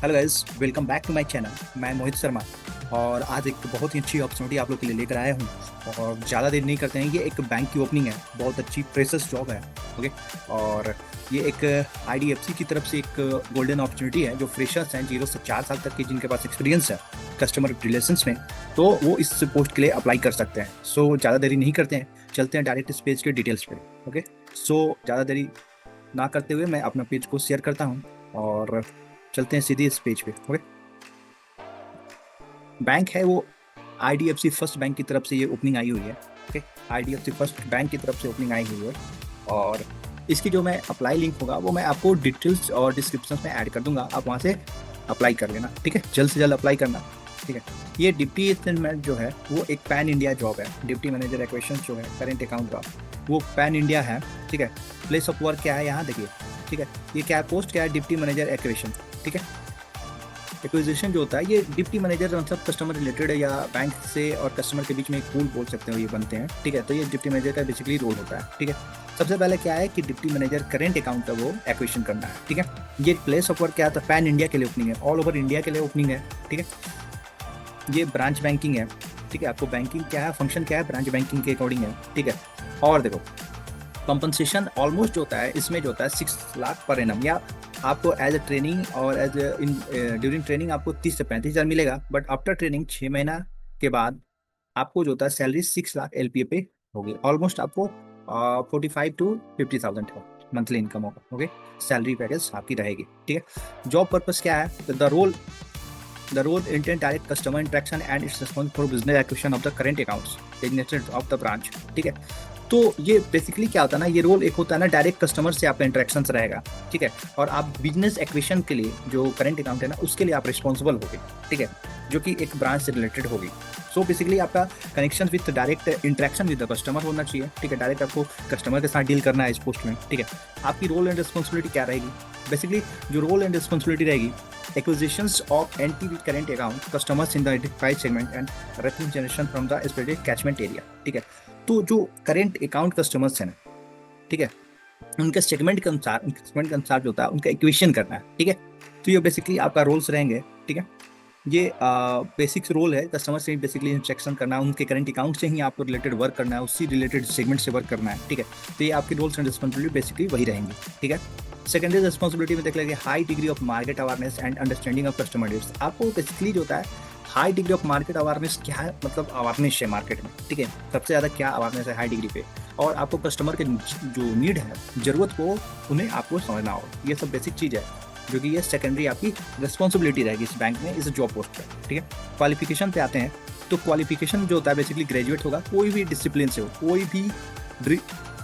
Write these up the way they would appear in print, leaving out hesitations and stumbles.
Hello guys, welcome back to my channel. मैं मोहित शर्मा और आज एक बहुत ही अच्छी अपॉर्चुनिटी आप लोग के लिए लेकर आया हूँ। और ज़्यादा देर नहीं करते हैं, ये एक बैंक की ओपनिंग है, बहुत अच्छी फ्रेशर्स जॉब है। ओके। और ये एक आईडीएफसी की तरफ से एक गोल्डन अपॉर्चुनिटी है जो फ्रेशर्स हैं 0 से 4 साल तक के, जिनके पास एक्सपीरियंस है कस्टमर रिलेशंस में, तो वो इस पोस्ट के लिए अप्लाई कर सकते हैं। सो ज़्यादा देरी नहीं करते हैं, चलते हैं डायरेक्ट इस पेज के डिटेल्स पे। ओके। सो ज़्यादा देरी ना करते हुए मैं अपना पेज को शेयर करता हूँ और चलते हैं सीधे इस पेज पे। ओके। बैंक है वो आईडीएफसी फर्स्ट बैंक की तरफ से ये ओपनिंग आई हुई है। ओके। आईडीएफसी फर्स्ट बैंक की तरफ से ओपनिंग आई हुई है और इसकी जो मैं अप्लाई लिंक होगा वो मैं आपको डिटेल्स और डिस्क्रिप्शन में ऐड कर दूंगा, आप वहाँ से अप्लाई कर लेना। ठीक है, जल्द से जल्द अप्लाई करना। ठीक है। ये डिप्टी असिस्टेंट जो है वो एक पैन इंडिया जॉब है। डिप्टी मैनेजर एक्वेशन जो है करेंट अकाउंट का, वो पैन इंडिया है। ठीक है। प्लेस ऑफ वर्क क्या है यहाँ देखिए। ठीक है। ये क्या है, पोस्ट क्या है, डिप्टी मैनेजर एक्वेशन। ठीक है। एक्विजिशन जो होता है ये डिप्टी मैनेजर मतलब कस्टमर रिलेटेड है, या बैंक से और कस्टमर के बीच में एक पूल बोल सकते हो, ये बनते हैं। ठीक है। तो ये डिप्टी मैनेजर का बेसिकली रोल होता है। ठीक है। सबसे पहले क्या है कि डिप्टी मैनेजर करेंट अकाउंट का वो एक्विजिशन करना है। ठीक है। ये प्लेस ऑफ वर्क क्या है, तो पैन इंडिया के लिए ओपनिंग है, ऑल ओवर इंडिया के लिए ओपनिंग है। ठीक है। ये ब्रांच बैंकिंग है। ठीक है। आपको बैंकिंग क्या है, फंक्शन क्या है, ब्रांच बैंकिंग के अकॉर्डिंग है। ठीक है। और देखो कंपनसेशन ऑलमोस्ट होता है इसमें, जो होता है 6 लाख पर एनम, या आपको एज अ ट्रेनिंग और एज इन ड्यूरिंग ट्रेनिंग आपको 30 से 35 हज़ार मिलेगा। बट आफ्टर ट्रेनिंग 6 महीना के बाद आपको जो होता है सैलरी 6 लाख एलपीए पे होगी। ऑलमोस्ट आपको 45 to 50,000 मंथली इनकम होगा। ओके। सैलरी पैकेज आपकी रहेगी। ठीक है। जॉब पर्पस क्या है, तो the role intent direct customer interaction and its response for business acquisition of the current accounts designated of the branch। ठीक है। तो ये बेसिकली क्या होता है ना, ये रोल एक होता है ना डायरेक्ट कस्टमर से आपका इंटरेक्शन रहेगा। ठीक है। और आप बिजनेस एक्विजिशन के लिए जो करंट अकाउंट है ना उसके लिए आप रिस्पॉन्सिबल होगे। ठीक है। जो कि एक ब्रांच से रिलेटेड होगी। सो बेसिकली आपका connection with direct interaction with the customer होना चाहिए। ठीक है। डायरेक्ट आपको कस्टमर के साथ डील करना है इस पोस्ट में। ठीक है। आपकी रोल एंड रिस्पॉन्सिबिलिटी क्या रहेगी, बेसिकली जो रोल एंड रिस्पॉन्सिबिलिटी रहेगी, acquisitions of NTB current account customers in the identified segment and revenue generation from the specific catchment area। ठीक है। तो जो करेंट अकाउंट कस्टमर्स हैं ना, ठीक है, उनके सेगमेंट के अनुसार जो होता है उनका इक्वेशन करना है। ठीक है। तो ये बेसिकली आपका रोल्स रहेंगे। ठीक है। ये बेसिक्स रोल है, कस्टमर से बेसिकली इंस्ट्रक्शन करना, उनके करंट अकाउंट से ही आपको रिलेटेड वर्क करना है, उसी रिलेटेड सेगमेंट से वर्क करना है। ठीक है। तो ये आपकी रोल्स एंड रिस्पॉन्सिबिलिटी बेसिकली वही रहेंगी। ठीक है। सेकेंडरी रिस्पॉन्सिबिलिटी में देख लेंगे high degree of market awareness and understanding of customer needs. आपको बेसिकली जो होता है high degree of market awareness क्या है, मतलब अवेयरनेस है मार्केट में। ठीक है। सबसे ज़्यादा क्या अवेयरनेस है हाई डिग्री पे, और आपको कस्टमर के जो नीड है, ज़रूरत को उन्हें आपको समझना होगा। ये सब बेसिक चीज़ है जो कि ये सेकेंडरी आपकी रिस्पॉन्सिबिलिटी रहेगी इस बैंक में, इस जॉब पोस्ट पर। ठीक है। क्वालिफिकेशन पे आते हैं, तो क्वालिफिकेशन जो होता है बेसिकली ग्रेजुएट होगा, कोई भी डिसिप्लिन से हो, कोई भी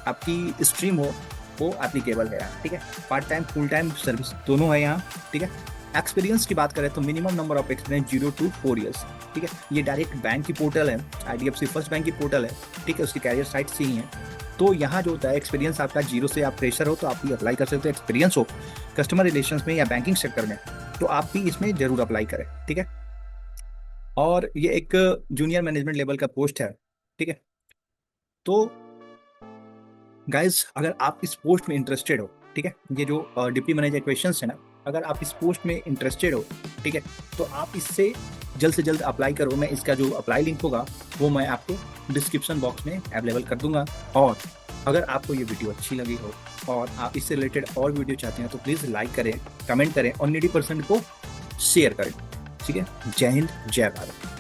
आपकी स्ट्रीम हो, वो एप्लीकेबल है यहाँ। ठीक है। Part time full time service दोनों है यहाँ। ठीक है। एक्सपीरियंस की बात करें तो minimum number of experience 0 to 4 years। ठीक है। ये डायरेक्ट बैंक की पोर्टल है, आईडीएफसी फर्स्ट बैंक की पोर्टल है। ठीक है। उसकी कैरियर साइट से ही है। तो यहाँ जो होता है एक्सपीरियंस आपका 0 से आप फ्रेशर हो तो आप भी अप्लाई कर सकते हो। एक्सपीरियंस हो कस्टमर रिलेशंस में या बैंकिंग सेक्टर में तो आप भी इसमें जरूर अप्लाई करें। ठीक है। और ये एक जूनियर मैनेजमेंट लेवल का पोस्ट है। ठीक है। तो गाइज अगर आप इस पोस्ट में इंटरेस्टेड हो, ठीक है, ये जो डिप्टी मैनेजर क्वेश्चंस है ना, अगर आप इस पोस्ट में इंटरेस्टेड हो, ठीक है, तो आप इससे जल्द से जल्द अप्लाई करो। मैं इसका जो अप्लाई लिंक होगा वो मैं आपको डिस्क्रिप्शन बॉक्स में अवेलेबल कर दूंगा। और अगर आपको ये वीडियो अच्छी लगी हो और आप इससे रिलेटेड और वीडियो चाहते हैं तो प्लीज़ लाइक करें, कमेंट करें और नीडी पर्सन को शेयर करें। ठीक है। जय हिंद, जय भारत।